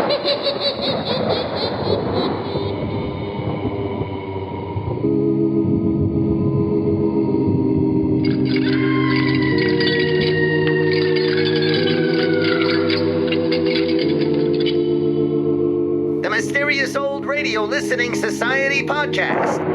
The Mysterious Old Radio Listening Society podcast.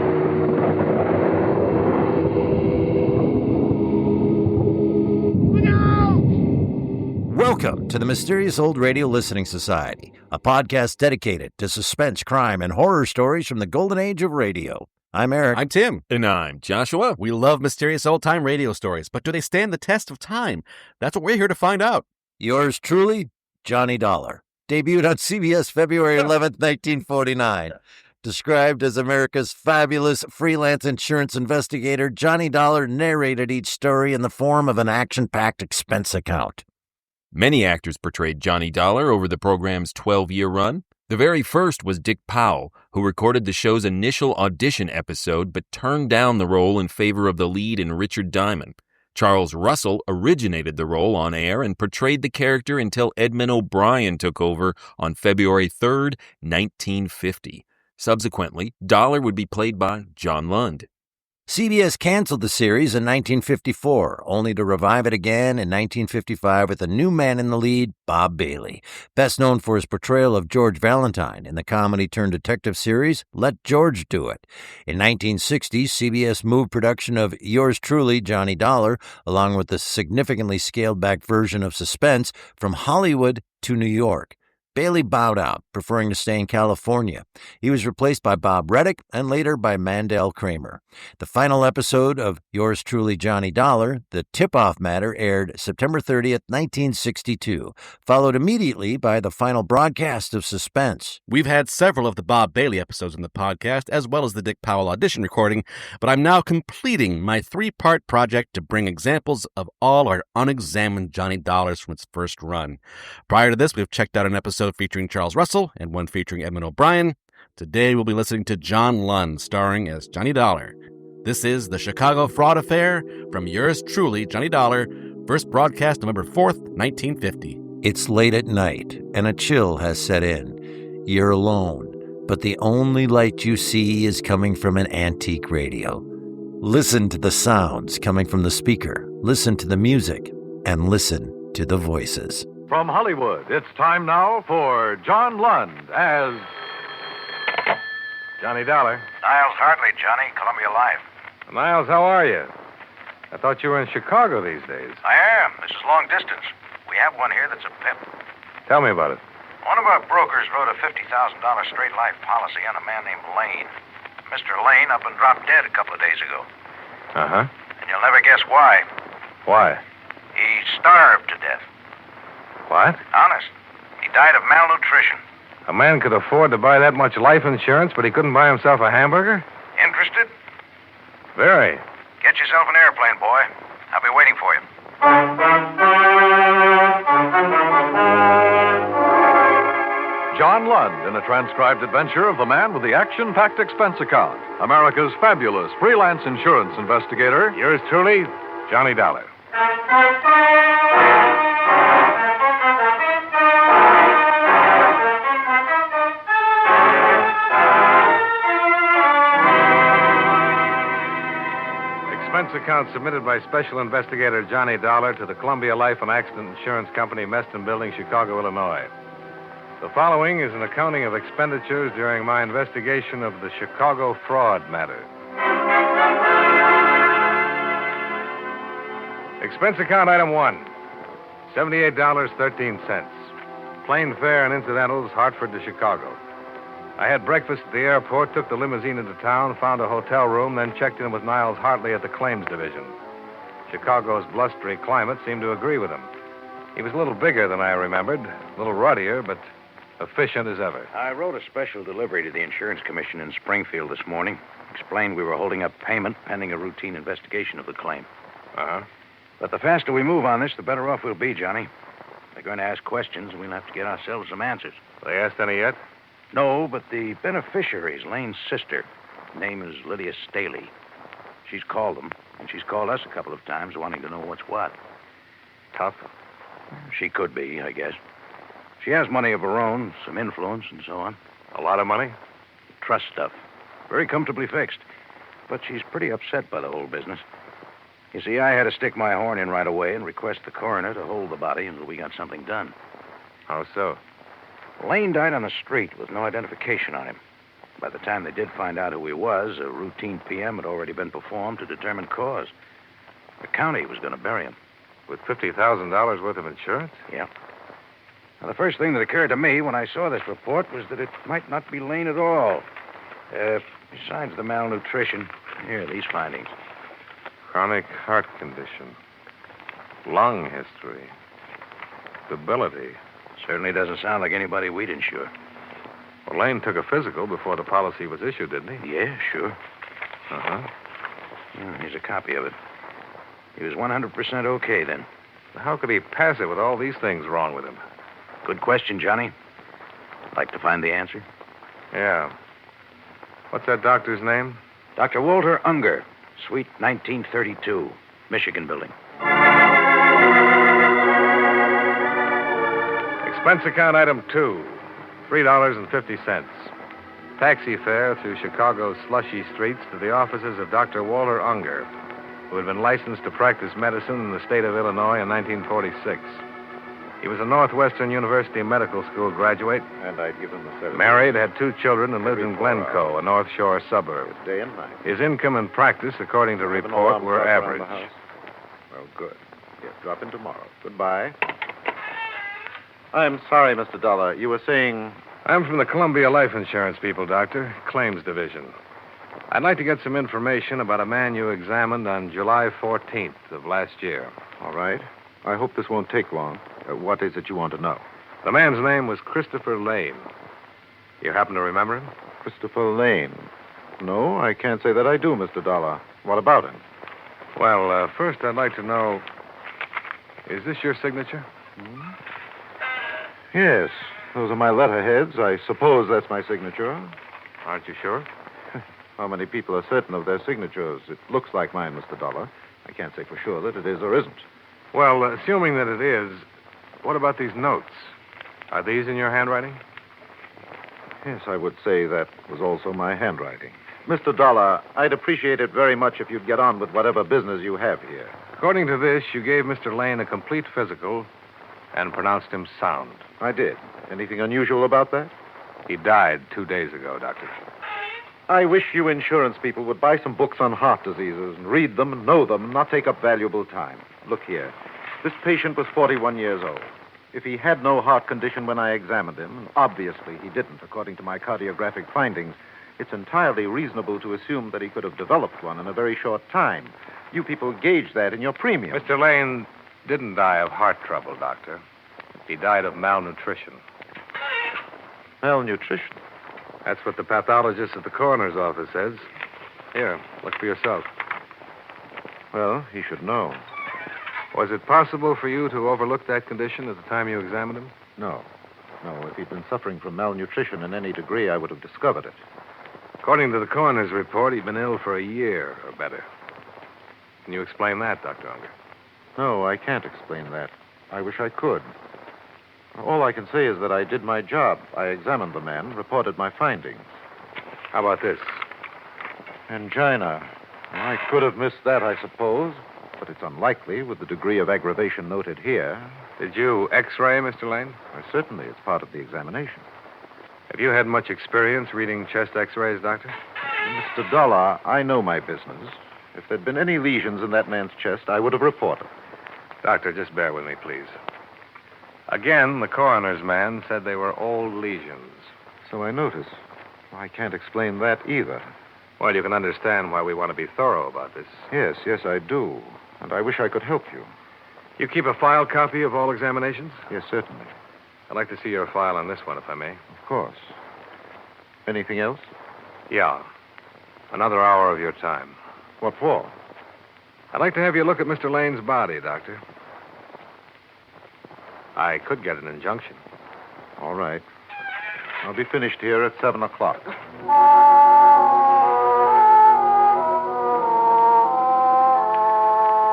Welcome to the Mysterious Old Radio Listening Society, a podcast dedicated to suspense, crime, and horror stories from the golden age of radio. I'm Eric. I'm Tim. And I'm Joshua. We love mysterious old-time radio stories, but do they stand the test of time? That's what we're here to find out. Yours truly, Johnny Dollar. Debuted on CBS February 11th, 1949. Described as America's fabulous freelance insurance investigator, Johnny Dollar narrated each story in the form of an action-packed expense account. Many actors portrayed Johnny Dollar over the program's 12-year run. The very first was Dick Powell, who recorded the show's initial audition episode but turned down the role in favor of the lead in Richard Diamond. Charles Russell originated the role on air and portrayed the character until Edmund O'Brien took over on February 3rd, 1950. Subsequently, Dollar would be played by John Lund. CBS canceled the series in 1954, only to revive it again in 1955 with a new man in the lead, Bob Bailey, best known for his portrayal of George Valentine in the comedy-turned-detective series Let George Do It. In 1960, CBS moved production of Yours Truly, Johnny Dollar, along with the significantly scaled-back version of Suspense, from Hollywood to New York. Bailey bowed out, preferring to stay in California. He was replaced by Bob Reddick and later by Mandel Kramer. The final episode of Yours Truly, Johnny Dollar, The Tip-Off Matter, aired September 30th, 1962, followed immediately by the final broadcast of Suspense. We've had several of the Bob Bailey episodes in the podcast, as well as the Dick Powell audition recording, but I'm now completing my 3-part project to bring examples of all our unexamined Johnny Dollars from its first run. Prior to this, we've checked out an episode featuring Charles Russell and one featuring Edmund O'Brien. Today we'll be listening to John Lund starring as Johnny Dollar. This is The Chicago Fraud Affair from Yours Truly, Johnny Dollar, first broadcast November 4th, 1950. It's late at night, and a chill has set in. You're alone, but the only light you see is coming from an antique radio. Listen to the sounds coming from the speaker, listen to the music, and listen to the voices. From Hollywood, it's time now for John Lund as Johnny Dollar. Niles Hartley, Johnny, Columbia Life. Niles, how are you? I thought you were in Chicago these days. I am. This is long distance. We have one here that's a pip. Tell me about it. One of our brokers wrote a $50,000 straight life policy on a man named Lane. Mr. Lane up and dropped dead a couple of days ago. Uh-huh. And you'll never guess why. Why? He starved to death. What? Honest. He died of malnutrition. A man could afford to buy that much life insurance, but he couldn't buy himself a hamburger? Interested? Very. Get yourself an airplane, boy. I'll be waiting for you. John Lund in a transcribed adventure of the man with the action-packed expense account. America's fabulous freelance insurance investigator. Yours truly, Johnny Dollar. Expense account submitted by Special Investigator Johnny Dollar to the Columbia Life and Accident Insurance Company, Meston Building, Chicago, Illinois. The following is an accounting of expenditures during my investigation of the Chicago fraud matter. Expense account item 1, $78.13. Plane fare and incidentals, Hartford to Chicago. I had breakfast at the airport, took the limousine into town, found a hotel room, then checked in with Niles Hartley at the claims division. Chicago's blustery climate seemed to agree with him. He was a little bigger than I remembered, a little ruddier, but efficient as ever. I wrote a special delivery to the Insurance Commission in Springfield this morning. Explained we were holding up payment pending a routine investigation of the claim. Uh-huh. But the faster we move on this, the better off we'll be, Johnny. They're going to ask questions, and we'll have to get ourselves some answers. They asked any yet? No, but the beneficiary is Lane's sister. Her name is Lydia Staley. She's called them, and she's called us a couple of times wanting to know what's what. Tough. She could be, I guess. She has money of her own, some influence and so on. A lot of money? Trust stuff. Very comfortably fixed. But she's pretty upset by the whole business. You see, I had to stick my horn in right away and request the coroner to hold the body until we got something done. How so? Lane died on the street with no identification on him. By the time they did find out who he was, a routine PM had already been performed to determine cause. The county was going to bury him. With $50,000 worth of insurance? Yeah. Now, the first thing that occurred to me when I saw this report was that it might not be Lane at all. Besides the malnutrition, here are these findings. Chronic heart condition. Lung history. Debility. Certainly doesn't sound like anybody we'd insure. Well, Lane took a physical before the policy was issued, didn't he? Yeah, sure. Uh-huh. Here's a copy of it. He was 100% okay then. How could he pass it with all these things wrong with him? Good question, Johnny. Like to find the answer? Yeah. What's that doctor's name? Dr. Walter Unger, Suite 1932, Michigan Building. Expense account item 2, $3.50. Taxi fare through Chicago's slushy streets to the offices of Dr. Walter Unger, who had been licensed to practice medicine in the state of Illinois in 1946. He was a Northwestern University medical school graduate. And I'd give him the service. Married, had 2 children, and lived in Glencoe, a North Shore suburb. Day and night. His income and practice, according to report, were average. Well, good. Yes, drop in tomorrow. Goodbye. I'm sorry, Mr. Dollar. You were saying... I'm from the Columbia Life Insurance people, Doctor. Claims Division. I'd like to get some information about a man you examined on July 14th of last year. All right. I hope this won't take long. What is it you want to know? The man's name was Christopher Lane. You happen to remember him? Christopher Lane. No, I can't say that I do, Mr. Dollar. What about him? Well, first I'd like to know, is this your signature? Yes. Those are my letterheads. I suppose that's my signature. Aren't you sure? How many people are certain of their signatures? It looks like mine, Mr. Dollar. I can't say for sure that it is or isn't. Well, assuming that it is, what about these notes? Are these in your handwriting? Yes, I would say that was also my handwriting. Mr. Dollar, I'd appreciate it very much if you'd get on with whatever business you have here. According to this, you gave Mr. Lane a complete physical and pronounced him sound. I did. Anything unusual about that? He died 2 days ago, Doctor. I wish you insurance people would buy some books on heart diseases and read them and know them and not take up valuable time. Look here. This patient was 41 years old. If he had no heart condition when I examined him, and obviously he didn't, according to my cardiographic findings, it's entirely reasonable to assume that he could have developed one in a very short time. You people gauge that in your premium. Mr. Lane didn't die of heart trouble, Doctor. He died of malnutrition. Malnutrition? That's what the pathologist at the coroner's office says. Here, look for yourself. Well, he should know. Was it possible for you to overlook that condition at the time you examined him? No. No, if he'd been suffering from malnutrition in any degree, I would have discovered it. According to the coroner's report, he'd been ill for a year or better. Can you explain that, Dr. Unger? No, I can't explain that. I wish I could. All I can say is that I did my job. I examined the man, reported my findings. How about this? Angina. Well, I could have missed that, I suppose, but it's unlikely with the degree of aggravation noted here. Did you X-ray, Mr. Lane? Well, certainly, it's part of the examination. Have you had much experience reading chest X-rays, Doctor? Mr. Dollar, I know my business. If there'd been any lesions in that man's chest, I would have reported. Doctor, just bear with me, please. Again, the coroner's man said they were old lesions. So I notice. I can't explain that either. Well, you can understand why we want to be thorough about this. Yes, I do. And I wish I could help you. You keep a file copy of all examinations? Yes, certainly. I'd like to see your file on this one, if I may. Of course. Anything else? Yeah. Another hour of your time. What for? I'd like to have you look at Mr. Lane's body, Doctor. I could get an injunction. All right. I'll be finished here at 7 o'clock.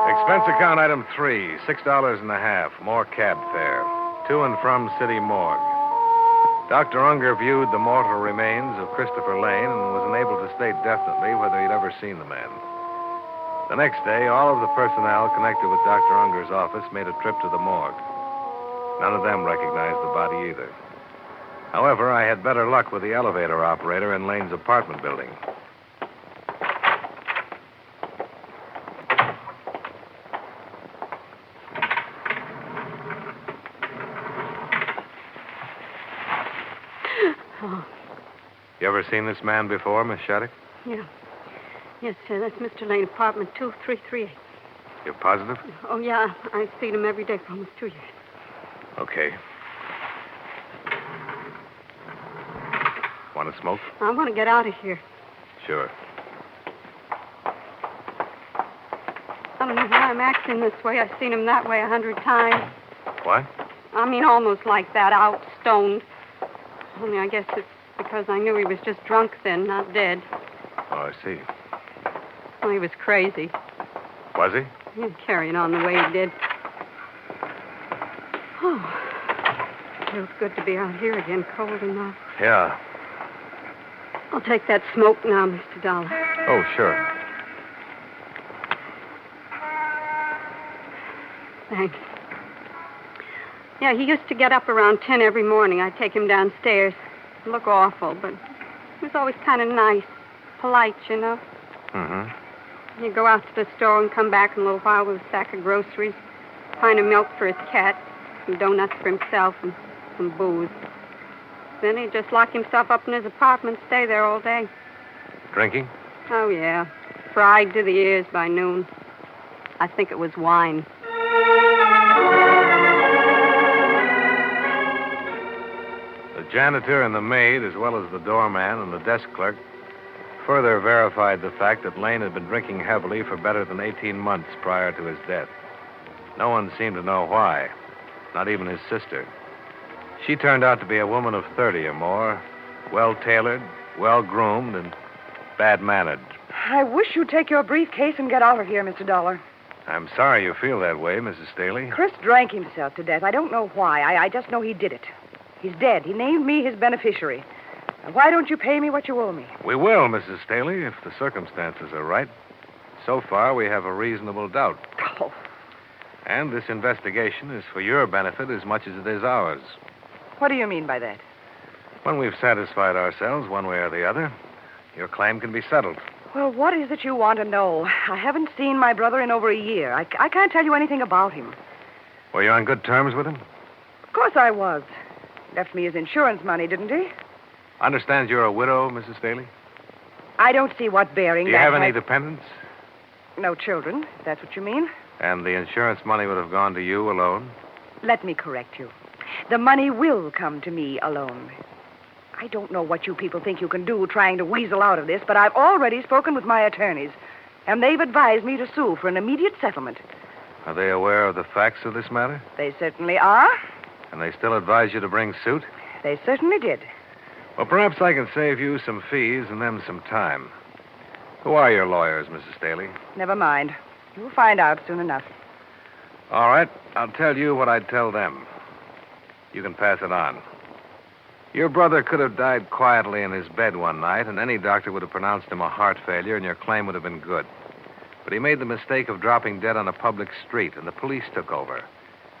Expense account item 3, $6.50. More cab fare. to and from City Morgue. Dr. Unger viewed the mortal remains of Christopher Lane and was unable to state definitely whether he'd ever seen the man. The next day, all of the personnel connected with Dr. Unger's office made a trip to the morgue. None of them recognized the body either. However, I had better luck with the elevator operator in Lane's apartment building. Oh. You ever seen this man before, Miss Shattuck? Yeah. Yes, sir. That's Mr. Lane, apartment 2338. You're positive? Oh, yeah. I've seen him every day for almost 2 years. Okay. Want to smoke? I want to get out of here. Sure. I don't know why I'm acting this way. I've seen him that way 100 times. What? I mean, almost like that, out, stoned. Only I guess it's because I knew he was just drunk then, not dead. Oh, I see. Well, he was crazy. Was he? Yeah, carrying on the way he did. Oh, feels good to be out here again, cold enough. Yeah. I'll take that smoke now, Mr. Dollar. Oh, sure. Thanks. Yeah, he used to get up around 10 every morning. I'd take him downstairs. He'd look awful, but he was always kind of nice, polite, you know. Mm-hmm. He'd go out to the store and come back in a little while with a sack of groceries, a pint of milk for his cat, some donuts for himself, and some booze. Then he'd just lock himself up in his apartment, stay there all day. Drinking? Oh, yeah. Fried to the ears by noon. I think it was wine. The janitor and the maid, as well as the doorman and the desk clerk, further verified the fact that Lane had been drinking heavily for better than 18 months prior to his death. No one seemed to know why, not even his sister. She turned out to be a woman of 30 or more, well-tailored, well-groomed, and bad-mannered. I wish you'd take your briefcase and get out of here, Mr. Dollar. I'm sorry you feel that way, Mrs. Staley. Chris drank himself to death. I don't know why. I just know he did it. He's dead. He named me his beneficiary. Now, why don't you pay me what you owe me? We will, Mrs. Staley, if the circumstances are right. So far, we have a reasonable doubt. Oh. And this investigation is for your benefit as much as it is ours. What do you mean by that? When we've satisfied ourselves one way or the other, your claim can be settled. Well, what is it you want to know? I haven't seen my brother in over a year. I can't tell you anything about him. Were you on good terms with him? Of course I was. Left me his insurance money, didn't he? Understand you're a widow, Mrs. Staley? I don't see what bearing Do you that have any has- dependents? No children, if that's what you mean. And the insurance money would have gone to you alone? Let me correct you. The money will come to me alone. I don't know what you people think you can do trying to weasel out of this, but I've already spoken with my attorneys, and they've advised me to sue for an immediate settlement. Are they aware of the facts of this matter? They certainly are. And they still advise you to bring suit? They certainly did. Well, perhaps I can save you some fees and them some time. Who are your lawyers, Mrs. Staley? Never mind. You'll find out soon enough. All right, I'll tell you what I'd tell them. You can pass it on. Your brother could have died quietly in his bed one night, and any doctor would have pronounced him a heart failure, and your claim would have been good. But he made the mistake of dropping dead on a public street, and the police took over.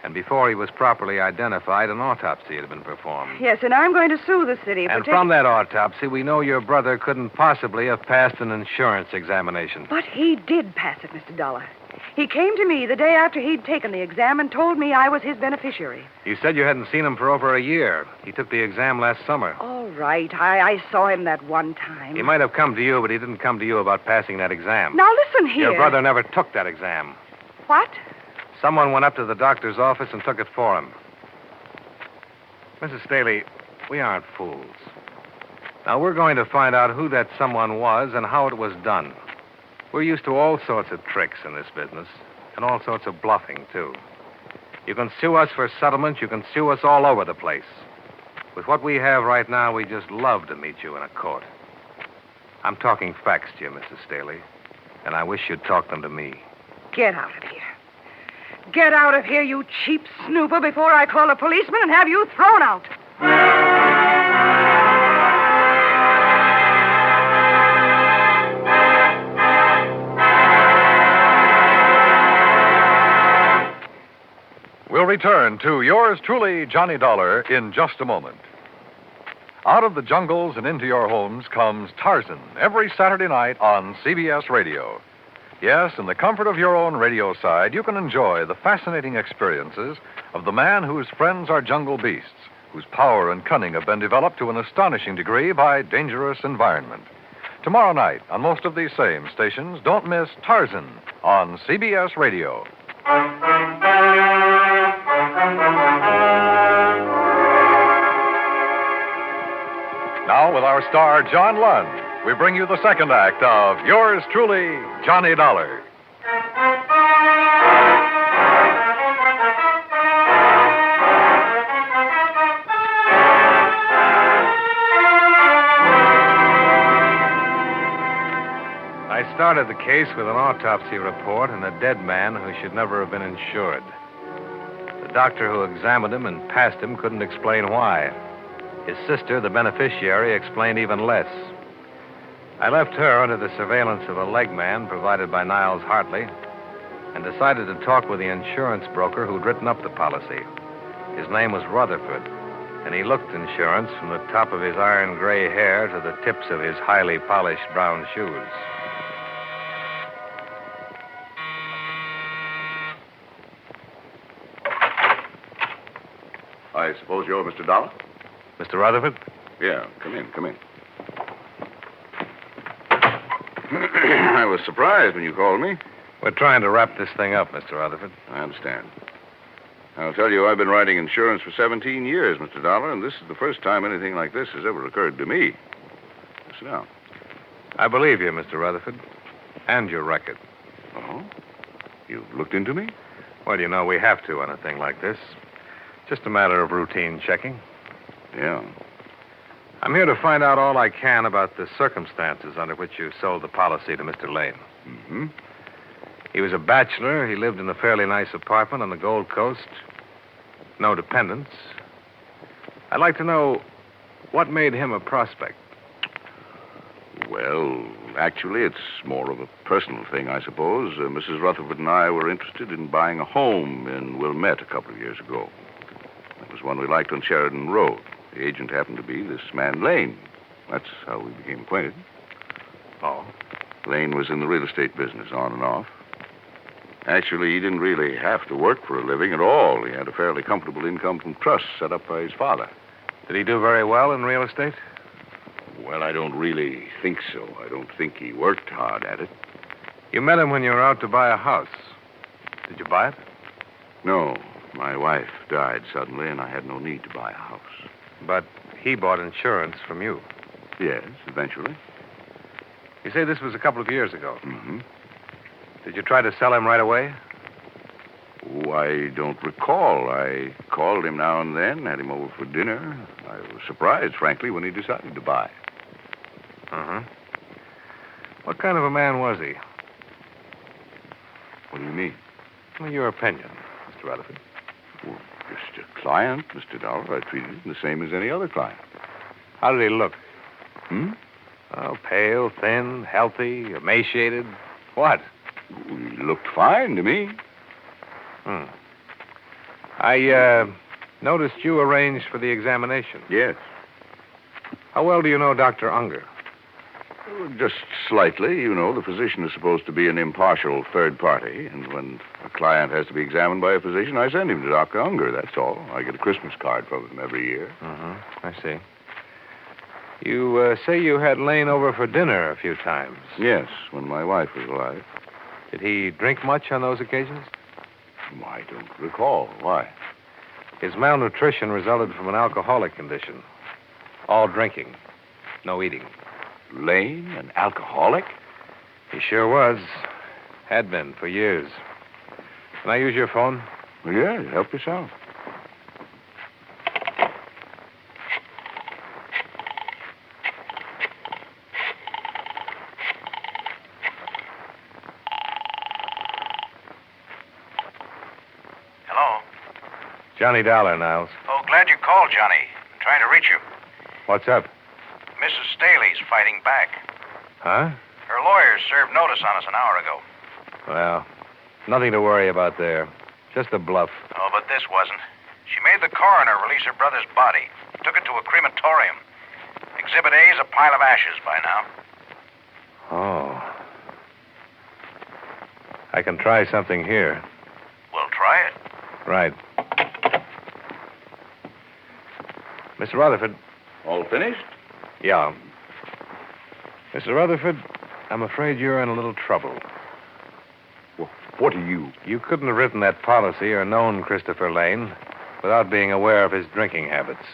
And before he was properly identified, an autopsy had been performed. Yes, and I'm going to sue the city for And from that autopsy, we know your brother couldn't possibly have passed an insurance examination. But he did pass it, Mr. Dollar. He came to me the day after he'd taken the exam and told me I was his beneficiary. You said you hadn't seen him for over a year. He took the exam last summer. All right. I saw him that one time. He might have come to you, but he didn't come to you about passing that exam. Now, listen here. Your brother never took that exam. What? Someone went up to the doctor's office and took it for him. Mrs. Staley, we aren't fools. Now, we're going to find out who that someone was and how it was done. We're used to all sorts of tricks in this business, and all sorts of bluffing, too. You can sue us for settlement. You can sue us all over the place. With what we have right now, we just love to meet you in a court. I'm talking facts to you, Mrs. Staley, and I wish you'd talk them to me. Get out of here. Get out of here, you cheap snooper, before I call a policeman and have you thrown out. We'll return to yours truly, Johnny Dollar, in just a moment. Out of the jungles and into your homes comes Tarzan every Saturday night on CBS Radio. Yes, in the comfort of your own radio side, you can enjoy the fascinating experiences of the man whose friends are jungle beasts, whose power and cunning have been developed to an astonishing degree by dangerous environment. Tomorrow night, on most of these same stations, don't miss Tarzan on CBS Radio. Now, with our star, John Lund, we bring you the second act of yours truly, Johnny Dollar. I started the case with an autopsy report and a dead man who should never have been insured. The doctor who examined him and passed him couldn't explain why. His sister, the beneficiary, explained even less. I left her under the surveillance of a leg man provided by Niles Hartley and decided to talk with the insurance broker who'd written up the policy. His name was Rutherford, and he looked insurance from the top of his iron gray hair to the tips of his highly polished brown shoes. I suppose you're Mr. Dollar? Mr. Rutherford? Yeah, come in. I was surprised when you called me. We're trying to wrap this thing up, Mr. Rutherford. I understand. I'll tell you, I've been writing insurance for 17 years, Mr. Dollar, and this is the first time anything like this has ever occurred to me. Sit down. I believe you, Mr. Rutherford, and your record. Oh? You've looked into me? Well, you know, we have to on a thing like this. Just a matter of routine checking. Yeah. I'm here to find out all I can about the circumstances under which you sold the policy to Mr. Lane. Mm-hmm. He was a bachelor. He lived in a fairly nice apartment on the Gold Coast. No dependents. I'd like to know what made him a prospect. Well, actually, it's more of a personal thing, I suppose. Mrs. Rutherford and I were interested in buying a home in Wilmette a couple of years ago. It was one we liked on Sheridan Road. The agent happened to be this man, Lane. That's how we became acquainted. Oh? Lane was in the real estate business, on and off. Actually, he didn't really have to work for a living at all. He had a fairly comfortable income from trusts set up by his father. Did he do very well in real estate? Well, I don't really think so. I don't think he worked hard at it. You met him when you were out to buy a house. Did you buy it? No. My wife died suddenly, and I had no need to buy a house. But he bought insurance from you. Yes, eventually. You say this was a couple of years ago. Mm-hmm. Did you try to sell him right away? Oh, I don't recall. I called him now and then, had him over for dinner. I was surprised, frankly, when he decided to buy. Uh-huh. What kind of a man was he? What do you mean? Well, your opinion, Mr. Rutherford. Well, just a client, Mr. Dollar. I treated him the same as any other client. How did he look? Hmm? Oh, pale, thin, healthy, emaciated. What? He looked fine to me. I noticed you arranged for the examination. Yes. How well do you know Dr. Unger? Just slightly. You know, the physician is supposed to be an impartial third party, and when a client has to be examined by a physician, I send him to Dr. Unger, that's all. I get a Christmas card from him every year. I see. You say you had Lane over for dinner a few times. Yes, when my wife was alive. Did he drink much on those occasions? I don't recall. Why? His malnutrition resulted from an alcoholic condition. All drinking, no eating. Lane, an alcoholic? He sure was. Had been for years. Can I use your phone? Well, yeah, help yourself. Johnny Dollar, Niles. Oh, glad you called, Johnny. I'm trying to reach you. What's up? Mrs. Staley's fighting back. Huh? Her lawyers served notice on us an hour ago. Well, nothing to worry about there. Just a bluff. Oh, but this wasn't. She made the coroner release her brother's body. Took it to a crematorium. Exhibit A is a pile of ashes by now. Oh. I can try something here. Well, try it. Right. Mr. Rutherford. All finished? Yeah. Mr. Rutherford, I'm afraid you're in a little trouble. Well, what are you? You couldn't have written that policy or known Christopher Lane without being aware of his drinking habits.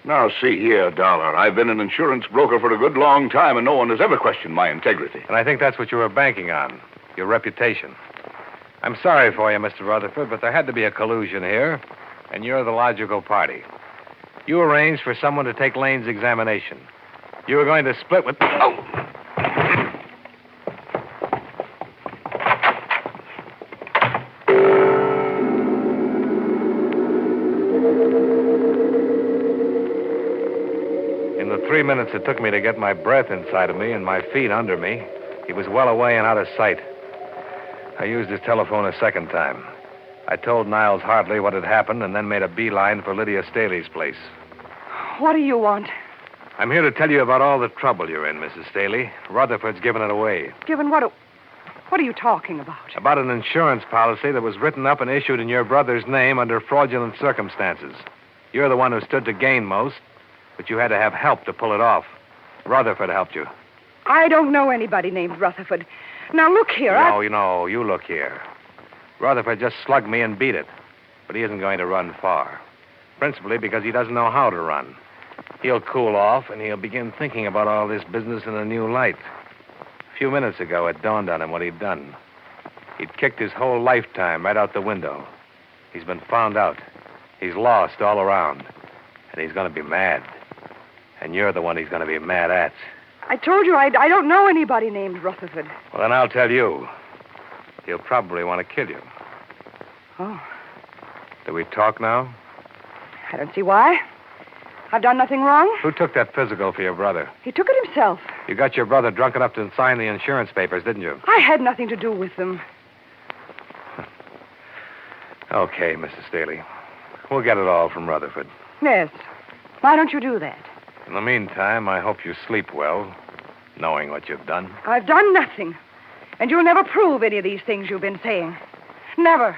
Now, see here, Dollar. I've been an insurance broker for a good long time, and no one has ever questioned my integrity. And I think that's what you were banking on, your reputation. I'm sorry for you, Mr. Rutherford, but there had to be a collusion here, and you're the logical party. You arranged for someone to take Lane's examination. You were going to split with... Oh! In the 3 minutes it took me to get my breath inside of me and my feet under me, he was well away and out of sight. I used his telephone a second time. I told Niles Hartley what had happened and then made a beeline for Lydia Staley's place. What do you want? I'm here to tell you about all the trouble you're in, Mrs. Staley. Rutherford's given it away. Given what? What are you talking about? About an insurance policy that was written up and issued in your brother's name under fraudulent circumstances. You're the one who stood to gain most, but you had to have help to pull it off. Rutherford helped you. I don't know anybody named Rutherford. Now, look here, No, you look here. Rutherford just slugged me and beat it, but he isn't going to run far. Principally because he doesn't know how to run. He'll cool off, and he'll begin thinking about all this business in a new light. A few minutes ago, it dawned on him what he'd done. He'd kicked his whole lifetime right out the window. He's been found out. He's lost all around. And he's going to be mad. And you're the one he's going to be mad at. I told you I don't know anybody named Rutherford. Well, then I'll tell you. He'll probably want to kill you. Oh. Do we talk now? I don't see why. I've done nothing wrong. Who took that physical for your brother? He took it himself. You got your brother drunk enough to sign the insurance papers, didn't you? I had nothing to do with them. Okay, Mrs. Staley. We'll get it all from Rutherford. Yes. Why don't you do that? In the meantime, I hope you sleep well, knowing what you've done. I've done nothing. And you'll never prove any of these things you've been saying. Never.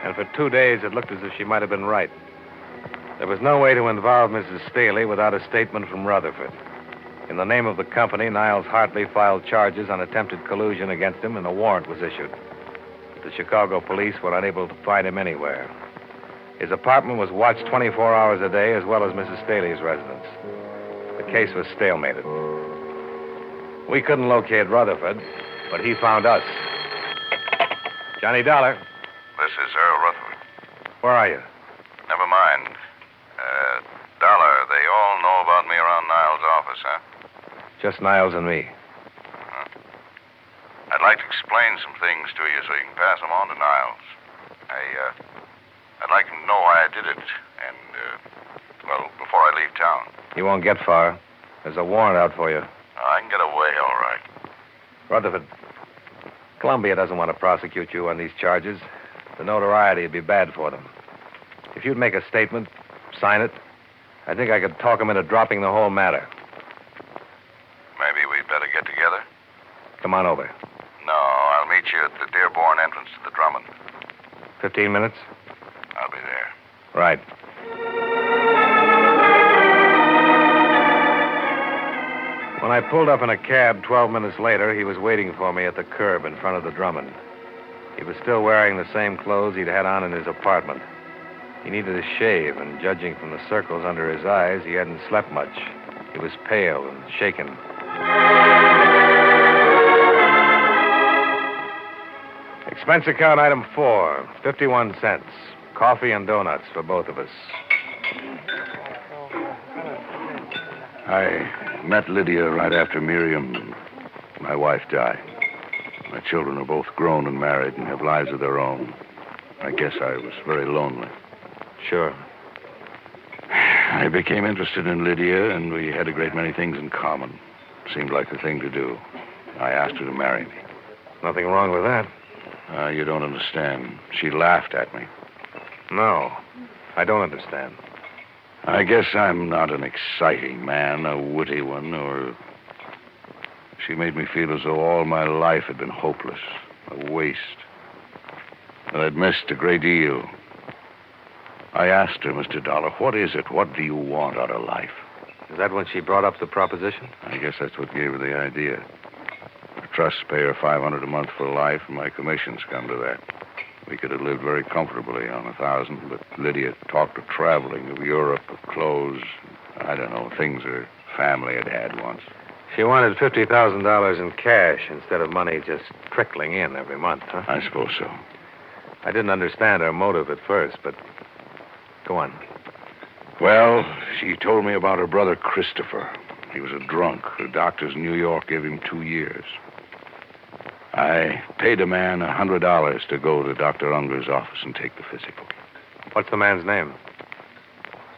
And for 2 days, it looked as if she might have been right. There was no way to involve Mrs. Staley without a statement from Rutherford. In the name of the company, Niles Hartley filed charges on attempted collusion against him, and a warrant was issued. The Chicago police were unable to find him anywhere. His apartment was watched 24 hours a day, as well as Mrs. Staley's residence. The case was stalemated. We couldn't locate Rutherford, but he found us. Johnny Dollar. This is Earl Rutherford. Where are you? Never mind. Dollar, they all know about me around Niles' office, huh? Just Niles and me. I'd like to explain some things to you so you can pass them on to Niles. I'd like him to know why I did it, and, before I leave town. You won't get far. There's a warrant out for you. I can get away, all right. Rutherford, Columbia doesn't want to prosecute you on these charges. The notoriety would be bad for them. If you'd make a statement, sign it, I think I could talk them into dropping the whole matter. Maybe we'd better get together? Come on over. No, I'll meet you at the Dearborn entrance to the Drummond. 15 minutes? I'll be there. Right. When I pulled up in a cab 12 minutes later, he was waiting for me at the curb in front of the Drummond. He was still wearing the same clothes he'd had on in his apartment. He needed a shave, and judging from the circles under his eyes, he hadn't slept much. He was pale and shaken. Expense account item 4, 51 cents. Coffee and donuts for both of us. I met Lydia right after Miriam, my wife, died. My children are both grown and married and have lives of their own. I guess I was very lonely. Sure. I became interested in Lydia, and we had a great many things in common. Seemed like the thing to do. I asked her to marry me. Nothing wrong with that. You don't understand. She laughed at me. No, I don't understand. I guess I'm not an exciting man, a witty one, or... She made me feel as though all my life had been hopeless, a waste. And I'd missed a great deal. I asked her, Mr. Dollar, what is it? What do you want out of life? Is that when she brought up the proposition? I guess that's what gave her the idea. The trusts pay her $500 a month for life, and my commissions come to that. We could have lived very comfortably on $1,000, but Lydia talked of traveling, of Europe, of clothes. I don't know, things her family had had once. She wanted $50,000 in cash instead of money just trickling in every month, huh? I suppose so. I didn't understand her motive at first, but go on. Well, she told me about her brother Christopher. He was a drunk. The doctors in New York gave him 2 years. I paid a man $100 to go to Dr. Unger's office and take the physical. What's the man's name?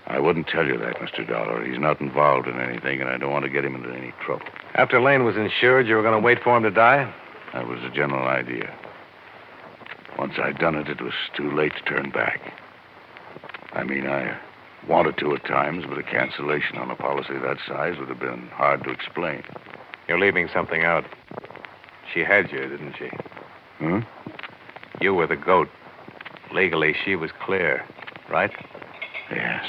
I wouldn't tell you that, Mr. Dollar. He's not involved in anything, and I don't want to get him into any trouble. After Lane was insured, you were going to wait for him to die? That was the general idea. Once I'd done it, it was too late to turn back. I mean, I wanted to at times, but a cancellation on a policy that size would have been hard to explain. You're leaving something out. She had you, didn't she? Hmm? You were the goat. Legally, she was clear, right? Yes.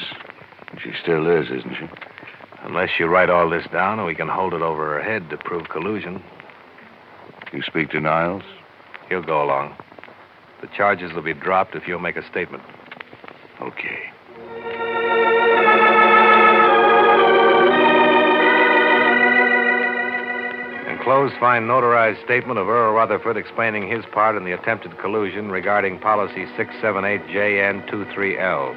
She still is, isn't she? Unless you write all this down, we can hold it over her head to prove collusion. You speak to Niles? He'll go along. The charges will be dropped if you'll make a statement. Okay. Enclosed, find notarized statement of Earl Rutherford explaining his part in the attempted collusion regarding policy 678JN23L.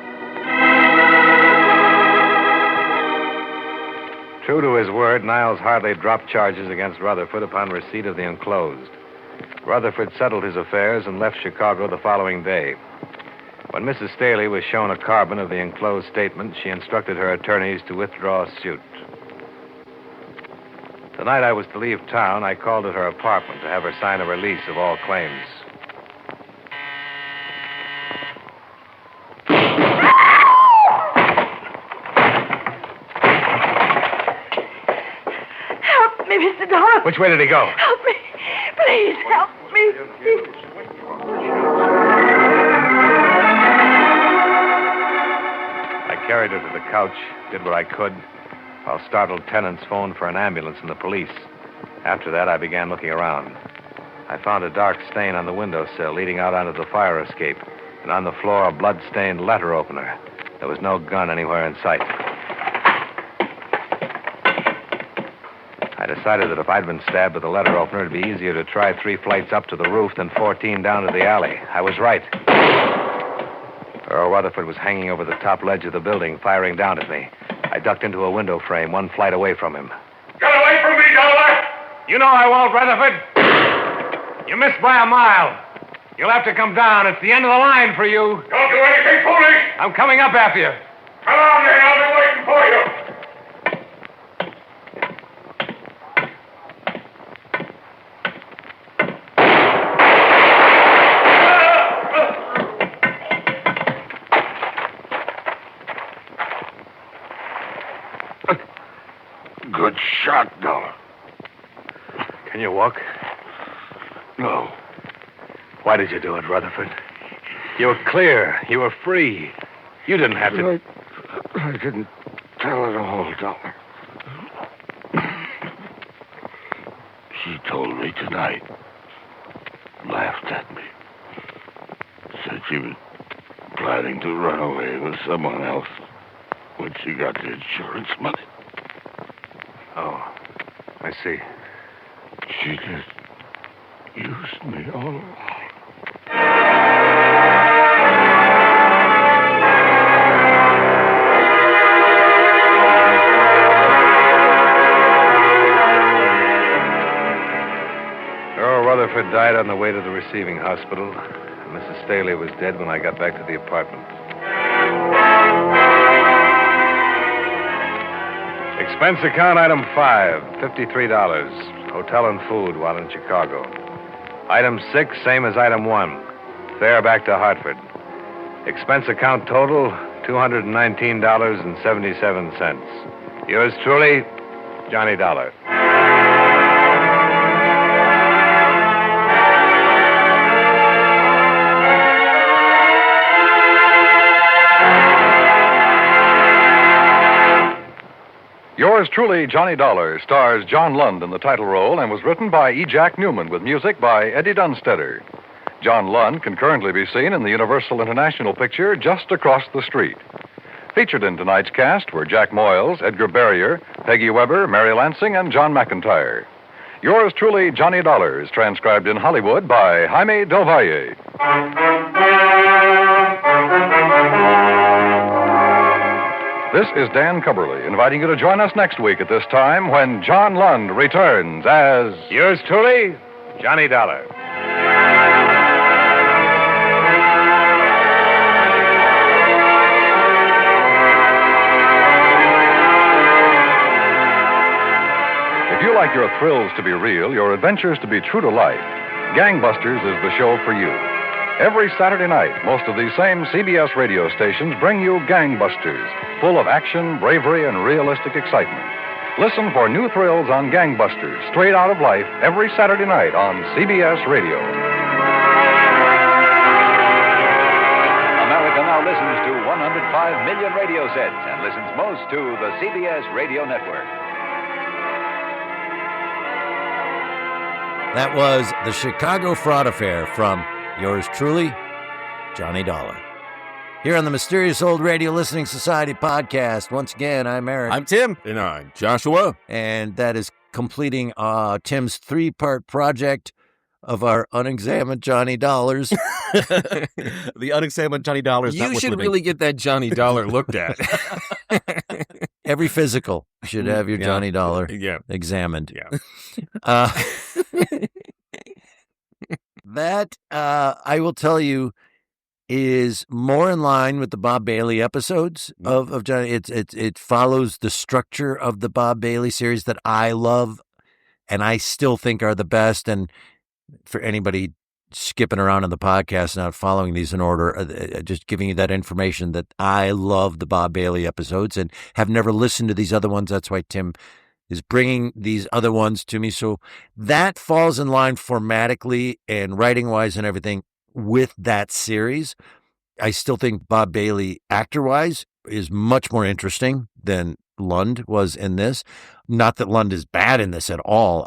True to his word, Niles hardly dropped charges against Rutherford upon receipt of the enclosed. Rutherford settled his affairs and left Chicago the following day. When Mrs. Staley was shown a carbon of the enclosed statement, she instructed her attorneys to withdraw suit. The night I was to leave town, I called at her apartment to have her sign a release of all claims. Help me, Mr. Dollar. Which way did he go? Help me. Please help me. I carried her to the couch, did what I could, while startled tenants phoned for an ambulance and the police. After that, I began looking around. I found a dark stain on the windowsill leading out onto the fire escape, and on the floor a blood-stained letter opener. There was no gun anywhere in sight. I decided that if I'd been stabbed with a letter opener, it'd be easier to try 3 flights up to the roof than 14 down to the alley. I was right. Earl Rutherford was hanging over the top ledge of the building, firing down at me. I ducked into a window frame, 1 flight away from him. Get away from me, Dollar! You know I won't, Rutherford. You missed by a mile. You'll have to come down. It's the end of the line for you. Don't do anything foolish! I'm coming up after you. Come on, then. I'll be waiting for you. Good shot, Dollar. Can you walk? No. Why did you do it, Rutherford? You were clear. You were free. You didn't have to... I didn't tell it all, Dollar. She told me tonight. Laughed at me. Said she was planning to run away with someone else when she got the insurance money. Oh, I see. She just used me all along. Earl Rutherford died died on the way to the receiving hospital. Mrs. Staley was dead when I got back to the apartment. Expense account item 5, $53. Hotel and food while in Chicago. Item 6, same as item 1. Fare back to Hartford. Expense account total, $219.77. Yours truly, Johnny Dollar. Yours truly, Johnny Dollar, stars John Lund in the title role and was written by E. Jack Newman with music by Eddie Dunstetter. John Lund can currently be seen in the Universal International picture Just Across the Street. Featured in tonight's cast were Jack Moyles, Edgar Barrier, Peggy Weber, Mary Lansing, and John McIntyre. Yours truly, Johnny Dollar, is transcribed in Hollywood by Jaime Del Valle. This is Dan Cubberly, inviting you to join us next week at this time when John Lund returns as... Yours truly, Johnny Dollar. If you like your thrills to be real, your adventures to be true to life, Gangbusters is the show for you. Every Saturday night, most of these same CBS radio stations bring you Gangbusters, full of action, bravery, and realistic excitement. Listen for new thrills on Gangbusters, straight out of life, every Saturday night on CBS Radio. America now listens to 105 million radio sets and listens most to the CBS Radio Network. That was The Chicago Fraud Affair from yours truly, Johnny Dollar. Here on the Mysterious Old Radio Listening Society podcast, once again, I'm Eric. I'm Tim. And I'm Joshua. And that is completing Tim's 3-part project of our unexamined Johnny Dollars. The unexamined Johnny Dollars. You should really get that Johnny Dollar looked at. Every physical should have your Johnny Dollar examined. Yeah. That, I will tell you, is more in line with the Bob Bailey episodes of Johnny. It follows the structure of the Bob Bailey series that I love and I still think are the best. And for anybody skipping around in the podcast, not following these in order, just giving you that information that I love the Bob Bailey episodes and have never listened to these other ones. That's why Tim is bringing these other ones to me. So that falls in line formatically and writing-wise and everything with that series. I still think Bob Bailey, actor-wise, is much more interesting than Lund was in this. Not that Lund is bad in this at all.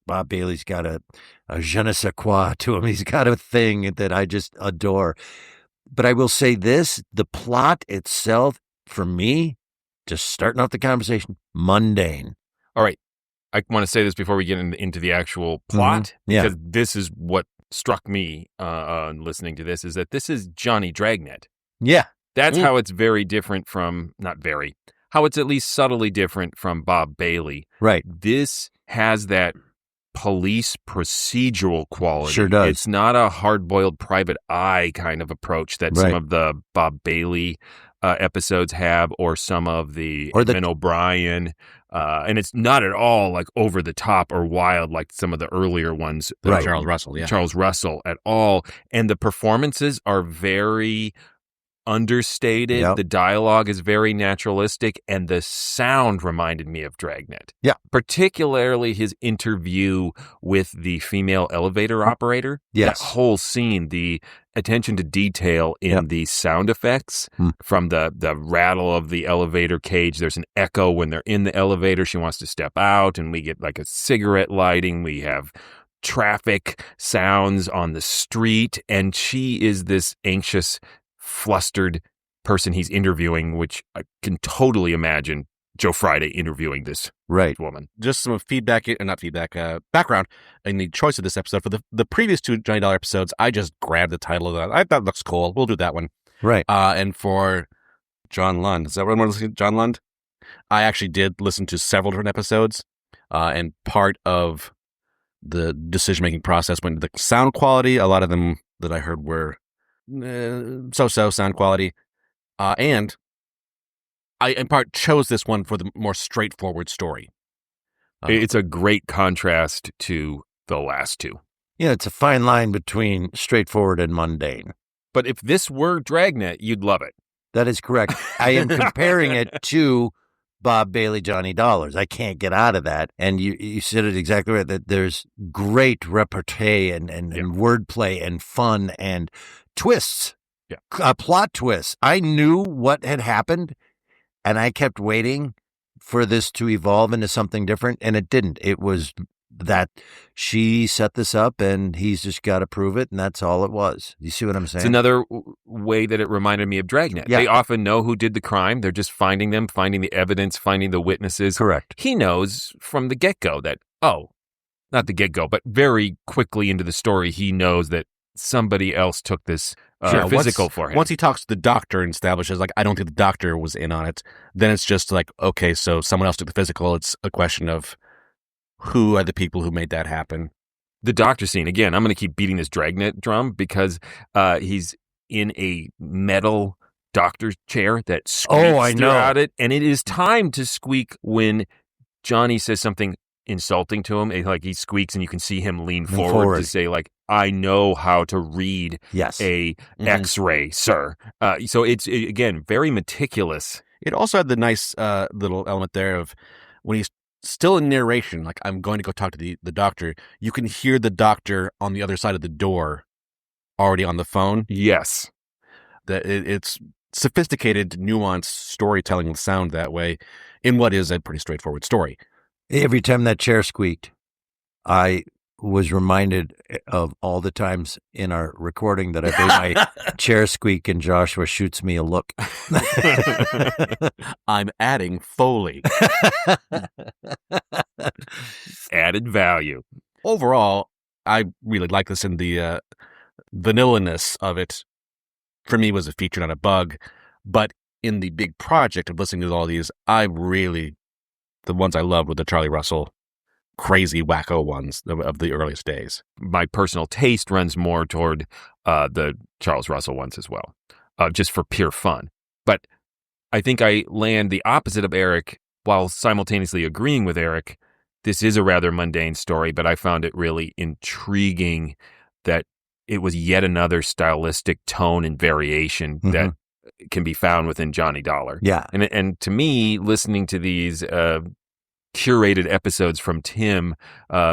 Bob Bailey's got a je ne sais quoi to him. He's got a thing that I just adore. But I will say this, the plot itself, for me, just starting off the conversation, mundane. All right. I want to say this before we get into the actual plot, because this is what struck me listening to this, is that this is Johnny Dragnet. Yeah. That's how it's very different from, how it's at least subtly different from Bob Bailey. Right. This has that police procedural quality. Sure does. It's not a hard-boiled private eye kind of approach that some of the Bob Bailey episodes have, or some of the Ben O'Brien, and it's not at all like over the top or wild like some of the earlier ones. Charles Russell, Charles Russell at all. And the performances are very understated. Yep. The dialogue is very naturalistic, and the sound reminded me of Dragnet. Yeah. Particularly his interview with the female elevator operator. Yes. That whole scene, the attention to detail in the sound effects from the rattle of the elevator cage. There's an echo when they're in the elevator. She wants to step out, and we get like a cigarette lighting. We have traffic sounds on the street, and she is this anxious, flustered person he's interviewing, which I can totally imagine Joe Friday interviewing this woman. Just some background in the choice of this episode. For the previous 2 Johnny Dollar episodes, I just grabbed the title of that. I thought it looks cool. We'll do that one. Right. And for John Lund, is that what I'm listening to? John Lund? I actually did listen to several different episodes, and part of the decision-making process went into the sound quality. A lot of them that I heard were so-so sound quality. And I, in part, chose this one for the more straightforward story. It's a great contrast to the last two. Yeah, it's a fine line between straightforward and mundane. But if this were Dragnet, you'd love it. That is correct. I am comparing it to Bob Bailey, Johnny Dollars. I can't get out of that. And you said it exactly right, that there's great repartee and wordplay and fun and twists, plot twists. I knew what had happened, and I kept waiting for this to evolve into something different, and it didn't. It was that she set this up, and he's just got to prove it, and that's all it was. You see what I'm saying? It's another way that it reminded me of Dragnet. Yeah. They often know who did the crime. They're just finding them, finding the evidence, finding the witnesses. Correct. He knows from the get-go that, not the get-go, but very quickly into the story, he knows that somebody else took this physical for him. Once he talks to the doctor and establishes, like, I don't think the doctor was in on it, then it's just like, okay, so someone else took the physical. It's a question of who are the people who made that happen. The doctor scene, again, I'm going to keep beating this Dragnet drum because he's in a metal doctor's chair that squeaks throughout it. And it is time to squeak when Johnny says something insulting to him. Like, he squeaks and you can see him lean forward to say, like, I know how to read a X-ray, sir. So it's, again, very meticulous. It also had the nice little element there of when he's still in narration, like, I'm going to go talk to the doctor, you can hear the doctor on the other side of the door already on the phone. Yes. That it's sophisticated, nuanced storytelling with sound that way in what is a pretty straightforward story. Every time that chair squeaked, I was reminded of all the times in our recording that I made my chair squeak and Joshua shoots me a look. I'm adding Foley. Added value. Overall, I really like this, and the vanilla-ness of it, for me, was a feature, not a bug. But in the big project of listening to all these, the ones I loved were the Charlie Russell crazy wacko ones of the earliest days. My personal taste runs more toward the Charles Russell ones as well, just for pure fun. But I think I land the opposite of Eric while simultaneously agreeing with Eric. This is a rather mundane story, but I found it really intriguing that it was yet another stylistic tone and variation that can be found within Johnny Dollar. Yeah. And to me, listening to these curated episodes from Tim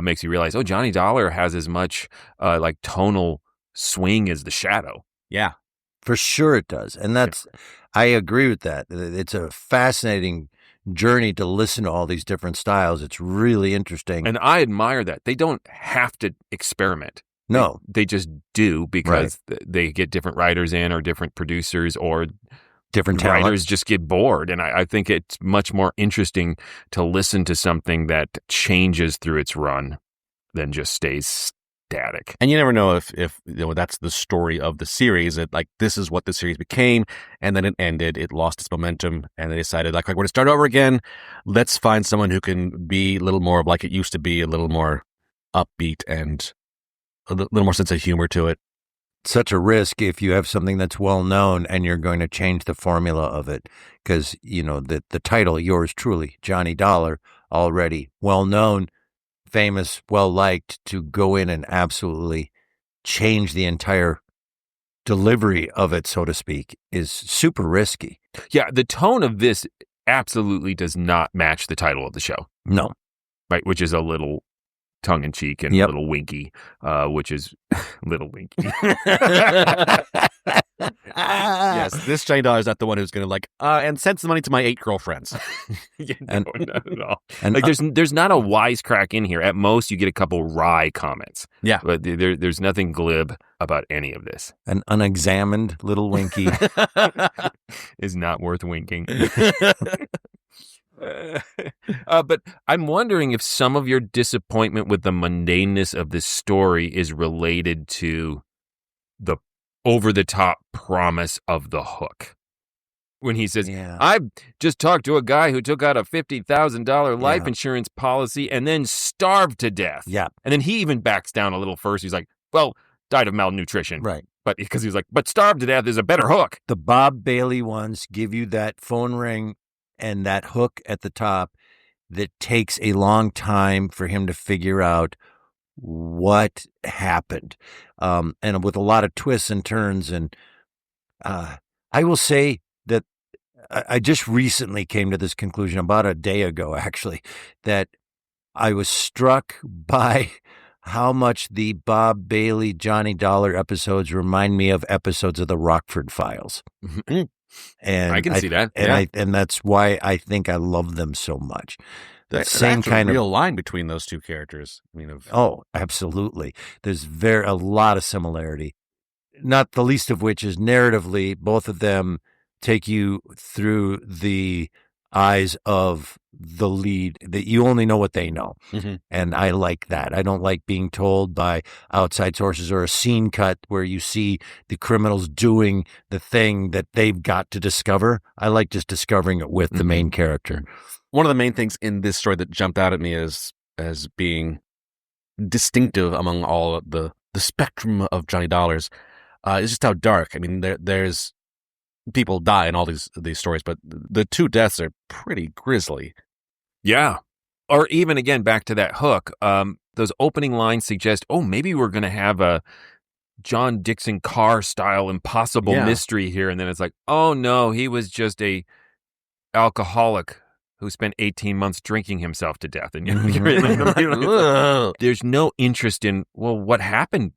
makes you realize, Johnny Dollar has as much like tonal swing as The Shadow. Yeah, for sure it does. And I agree with that. It's a fascinating journey to listen to all these different styles. It's really interesting. And I admire that. They don't have to experiment. No. They just do because they get different writers in or different producers or different writers talents. just get bored. And I think it's much more interesting to listen to something that changes through its run than just stays static. And you never know if that's the story of the series. This is what the series became, and then it ended. It lost its momentum, and they decided, we're going to start over again. Let's find someone who can be a little more like it used to be, a little more upbeat and a little more sense of humor to it. Such a risk if you have something that's well known and you're going to change the formula of it, because the title, yours truly, Johnny Dollar, already well known, famous, well liked, to go in and absolutely change the entire delivery of it, so to speak, is super risky. Yeah, the tone of this absolutely does not match the title of the show. No. Right, which is a little tongue-in-cheek and a little winky, which is little winky. Yes, this Johnny Dollar is not the one who's going to and send some money to my 8 girlfriends. No, not at all. And there's not a wisecrack in here. At most, you get a couple wry comments. Yeah, but there's nothing glib about any of this. An unexamined little winky is not worth winking. But I'm wondering if some of your disappointment with the mundaneness of this story is related to the over-the-top promise of the hook. when he says, Yeah. I just talked to a guy who took out a $50,000 life insurance policy and then starved to death. Yeah. And then he even backs down a little first. He's like, well, died of malnutrition. Right. But because he was like, but starved to death is a better hook. The Bob Bailey ones give you that phone ring and that hook at the top that takes a long time for him to figure out what happened. And with a lot of twists and turns. And I will say that I just recently came to this conclusion about a day ago, actually, that I was struck by how much the Bob Bailey, Johnny Dollar episodes remind me of episodes of the Rockford Files. And I can see that. And that's why I think I love them so much. Same kind of real line between those two characters. I mean, oh, absolutely. There's a lot of similarity. Not the least of which is narratively, both of them take you through the eyes of the lead, that you only know what they know. And I like that. I don't like being told by outside sources or a scene cut where you see the criminals doing the thing that they've got to discover. I like just discovering it with the main character. One of the main things in this story that jumped out at me as being distinctive among all the spectrum of Johnny Dollars is just how dark. I mean, there's people die in all these stories, but the two deaths are pretty grisly. Yeah. Or even, again, back to that hook, those opening lines suggest, maybe we're going to have a John Dixon Carr-style impossible mystery here. And then it's like, oh, no, he was just a alcoholic who spent 18 months drinking himself to death. And there's no interest in, what happened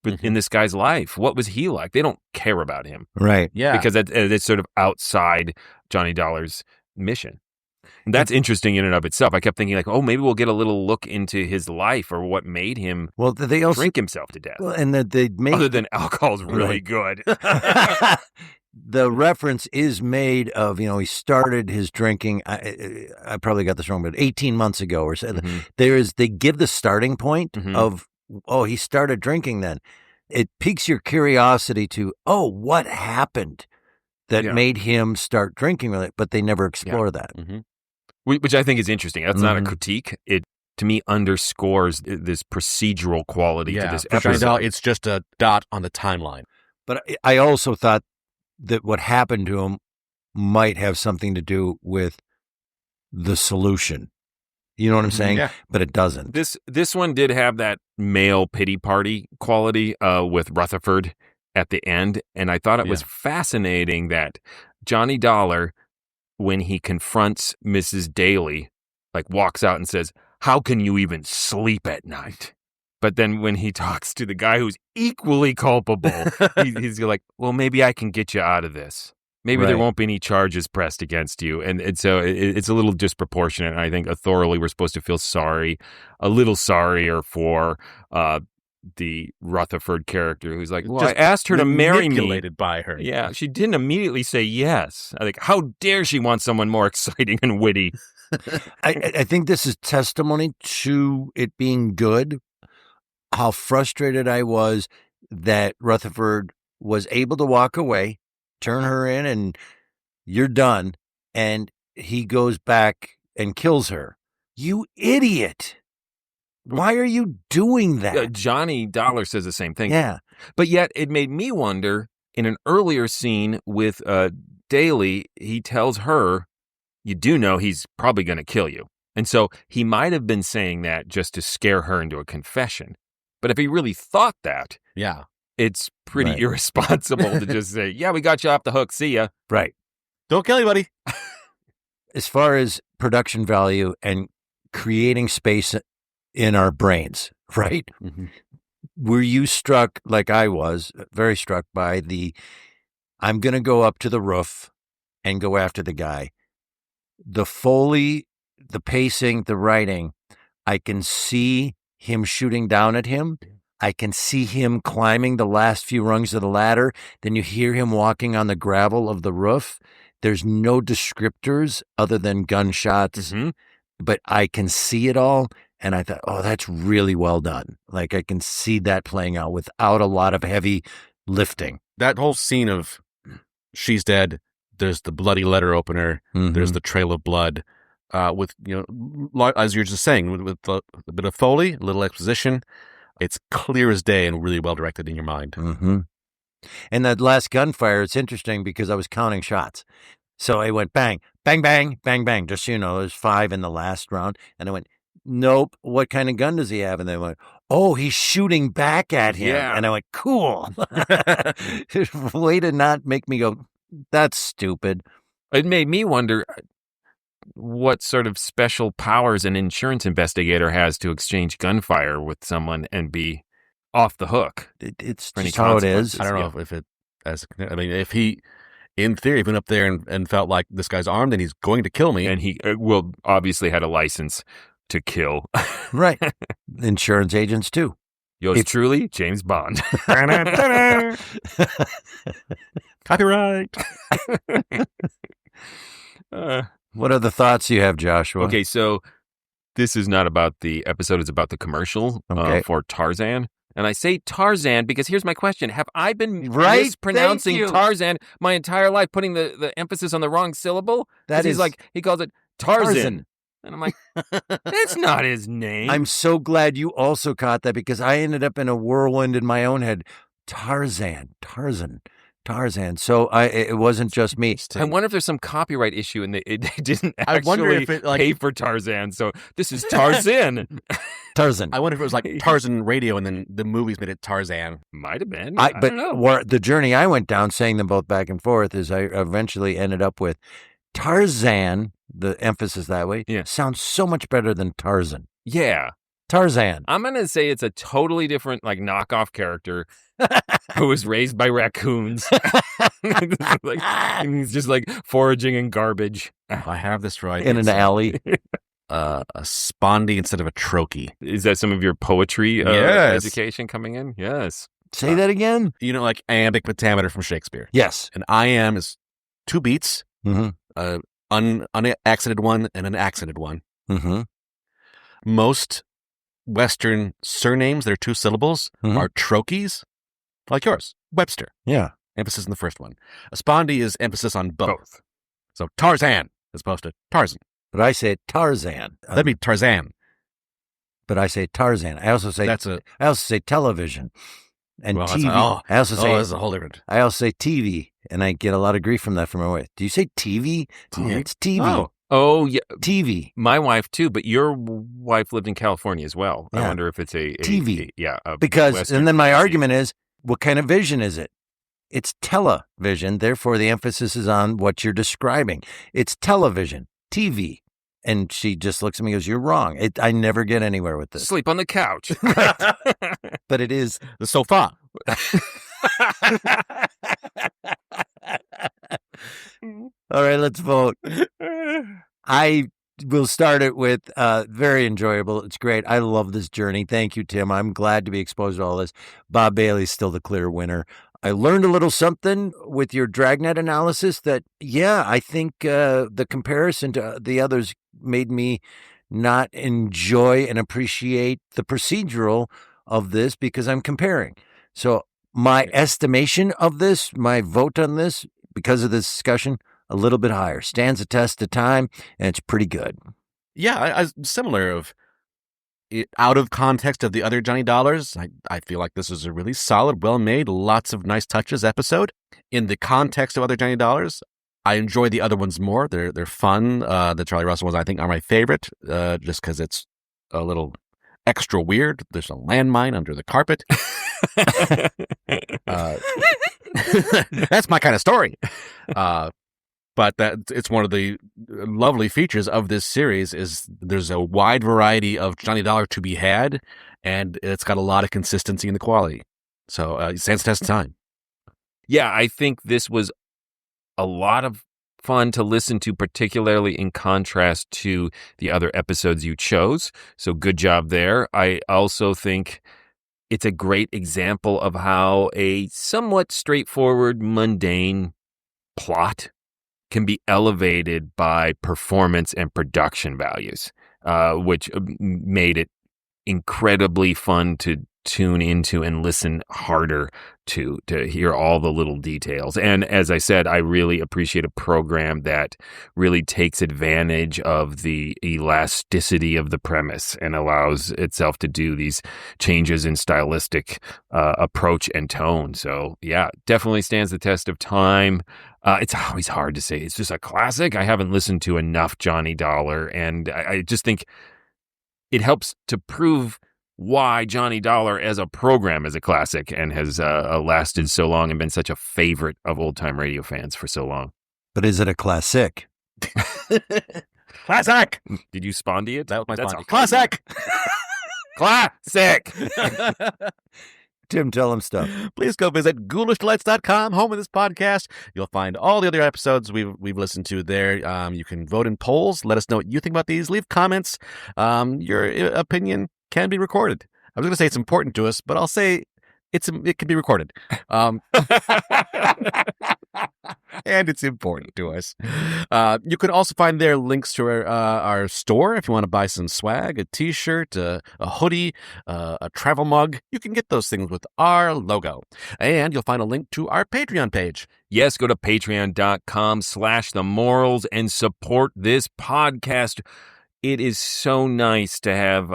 in this guy's life? What was he like? They don't care about him. Right. Yeah. Because it's sort of outside Johnny Dollar's mission. And that's interesting in and of itself. I kept thinking like, maybe we'll get a little look into his life or what made him they also drink himself to death. Well, and that they make other than alcohol's really good. The reference is made of, he started his drinking. I probably got this wrong, but 18 months ago or so. They give the starting point of, he started drinking then. It piques your curiosity to, what happened that made him start drinking, but they never explore that. Which I think is interesting. That's not a critique. It, to me, underscores this procedural quality to this episode. It's just a dot on the timeline. But I also thought that what happened to him might have something to do with the solution. You know what I'm saying? Yeah. But it doesn't. This one did have that male pity party quality with Rutherford at the end, and I thought it was fascinating that Johnny Dollar, when he confronts Mrs. Daly, walks out and says, "How can you even sleep at night?" But then when he talks to the guy who's equally culpable, he's like, well, maybe I can get you out of this. Maybe there won't be any charges pressed against you. And so it's a little disproportionate. And I think authorally we're supposed to feel a little sorrier for the Rutherford character who's like, well, I asked her to marry me. Manipulated by her. Yeah, she didn't immediately say yes. How dare she want someone more exciting and witty? I think this is testimony to it being good. How frustrated I was that Rutherford was able to walk away, turn her in, and you're done. And he goes back and kills her. You idiot. Why are you doing that? Johnny Dollar says the same thing. Yeah. But yet it made me wonder, in an earlier scene with Daly, he tells her, you do know he's probably going to kill you. And so he might have been saying that just to scare her into a confession. But if he really thought that, it's pretty irresponsible to just say, we got you off the hook. See ya. Right. Don't kill anybody. As far as production value and creating space in our brains, right? Were you struck, like I was, very struck by I'm going to go up to the roof and go after the guy. The Foley, the pacing, the writing, I can see him shooting down at him. I can see him climbing the last few rungs of the ladder. Then you hear him walking on the gravel of the roof. There's no descriptors other than gunshots, but I can see it all. And I thought, that's really well done. I can see that playing out without a lot of heavy lifting. That whole scene of she's dead, There's the bloody letter opener. Mhm. There's the trail of blood. With, as you're just saying, with a bit of Foley, a little exposition, it's clear as day and really well directed in your mind. Mm-hmm. And that last gunfire, it's interesting because I was counting shots. So I went bang, bang, bang, bang, bang. Just so you know, there's 5 in the last round. And I went, nope, what kind of gun does he have? And they went, oh, he's shooting back at him. Yeah. And I went, cool. Way to not make me go, that's stupid. It made me wonder what sort of special powers an insurance investigator has to exchange gunfire with someone and be off the hook. It's for any just how it is. consequences. I don't know if it, if he, in theory, went up there and felt like this guy's armed and he's going to kill me. And he will obviously had a license to kill. Right. Insurance agents, too. Yours truly, James Bond. Copyright. What other thoughts do you have, Joshua? Okay, so this is not about the episode. It's about the commercial for Tarzan. And I say Tarzan because here's my question. Have I been mispronouncing Tarzan my entire life, putting the emphasis on the wrong syllable? That is, he calls it Tarzan. And I'm like, that's not his name. I'm so glad you also caught that because I ended up in a whirlwind in my own head. Tarzan. So it wasn't just me. I wonder if there's some copyright issue and they didn't actually I wonder if it, pay for Tarzan. So this is Tarzan. Tarzan. I wonder if it was like Tarzan Radio and then the movies made it Tarzan. Might have been. I don't know. The journey I went down saying them both back and forth is I eventually ended up with Tarzan, the emphasis that way, sounds so much better than Tarzan. Yeah. Tarzan. I'm going to say it's a totally different, knockoff character who was raised by raccoons. He's just foraging in garbage. I have this right. In an alley. A spondy instead of a trochee. Is that some of your poetry education coming in? Yes. Say that again? Like iambic pentameter from Shakespeare. Yes. An iamb is 2 beats, unaccented one and an accented one. Mm-hmm. Most Western surnames that are 2 syllables are trochees, like yours, Webster. Yeah. Emphasis on the first one. A spondy is emphasis on both. So Tarzan as opposed to Tarzan. But I say Tarzan. That'd be Tarzan. But I say Tarzan. I also say I also say television and TV. I also say that's a whole different. I also say TV, and I get a lot of grief from that from my wife. Do you say TV? Yeah, it's TV. Oh, yeah. TV. My wife, too, but your wife lived in California as well. Yeah. I wonder if it's a TV. Because, Western and then my argument is, what kind of vision is it? It's television. Therefore, the emphasis is on what you're describing. It's television, TV. And she just looks at me and goes, you're wrong. I never get anywhere with this. Sleep on the couch. But it is the sofa. All right, let's vote. I will start it with very enjoyable. It's great. I love this journey. Thank you, Tim. I'm glad to be exposed to all this. Bob Bailey's still the clear winner. I learned a little something with your Dragnet analysis that, I think the comparison to the others made me not enjoy and appreciate the procedural of this because I'm comparing. So my estimation of this, my vote on this, because of this discussion, a little bit higher. Stands the test of time, and it's pretty good. Yeah, similar of out of context of the other Johnny Dollars, I feel like this is a really solid, well-made, lots of nice touches episode. In the context of other Johnny Dollars, I enjoy the other ones more. They're fun. The Charlie Russell ones, I think, are my favorite, just because it's a little extra weird. There's a landmine under the carpet. That's my kind of story. But it's one of the lovely features of this series is there's a wide variety of Johnny Dollar to be had, and it's got a lot of consistency in the quality. So it stands the test of time. Yeah, I think this was a lot of fun to listen to, particularly in contrast to the other episodes you chose. So good job there. I also think it's a great example of how a somewhat straightforward, mundane plot can be elevated by performance and production values, which made it incredibly fun to tune into and listen harder to hear all the little details. And as I said, I really appreciate a program that really takes advantage of the elasticity of the premise and allows itself to do these changes in stylistic approach and tone. So yeah, definitely stands the test of time. It's always hard to say. It's just a classic. I haven't listened to enough Johnny Dollar, and I just think it helps to prove why Johnny Dollar as a program is a classic and has lasted so long and been such a favorite of old-time radio fans for so long. But is it a classic? Classic! Did you spondy it? That was my That's spondy. Classic! Classic! Tim, tell him stuff. Please go visit ghoulishdelights.com, home of this podcast. You'll find all the other episodes we've listened to there. You can vote in polls. Let us know what you think about these. Leave comments. Your opinion can be recorded. I was going to say it's important to us, but I'll say it can be recorded. And it's important to us. You can also find there links to our store if you want to buy some swag, a t-shirt, a hoodie, a travel mug. You can get those things with our logo. And you'll find a link to our Patreon page. Yes, go to patreon.com/themorals and support this podcast. It is so nice to have,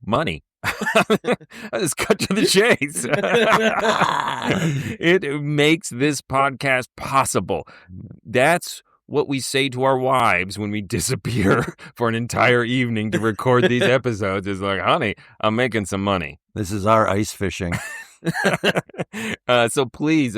money. I just cut to the chase. It makes this podcast possible. That's what we say to our wives when we disappear for an entire evening to record these episodes is like, honey, I'm making some money. This is our ice fishing. So please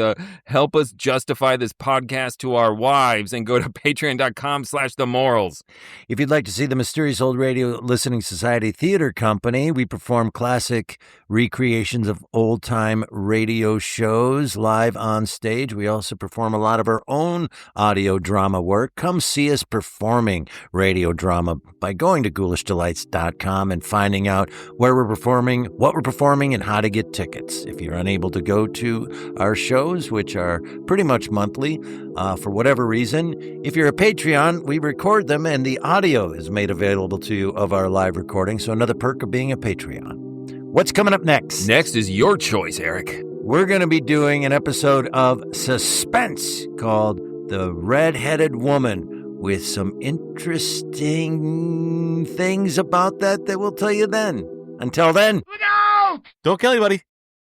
help us justify this podcast to our wives and go to patreon.com/themorals. If you'd like to see the Mysterious Old Radio Listening Society Theater Company, we perform classic recreations of old-time radio shows live on stage. We also perform a lot of our own audio drama work. Come see us performing radio drama by going to ghoulishdelights.com and finding out where we're performing, what we're performing, and how to get tickets. If you're unable to go to our shows, which are pretty much monthly, for whatever reason, if you're a Patreon, we record them and the audio is made available to you of our live recording. So another perk of being a Patreon. What's coming up next? Next is your choice, Eric. We're going to be doing an episode of Suspense called The Red-Headed Woman, with some interesting things about that we'll tell you then. Until then, Don't kill anybody.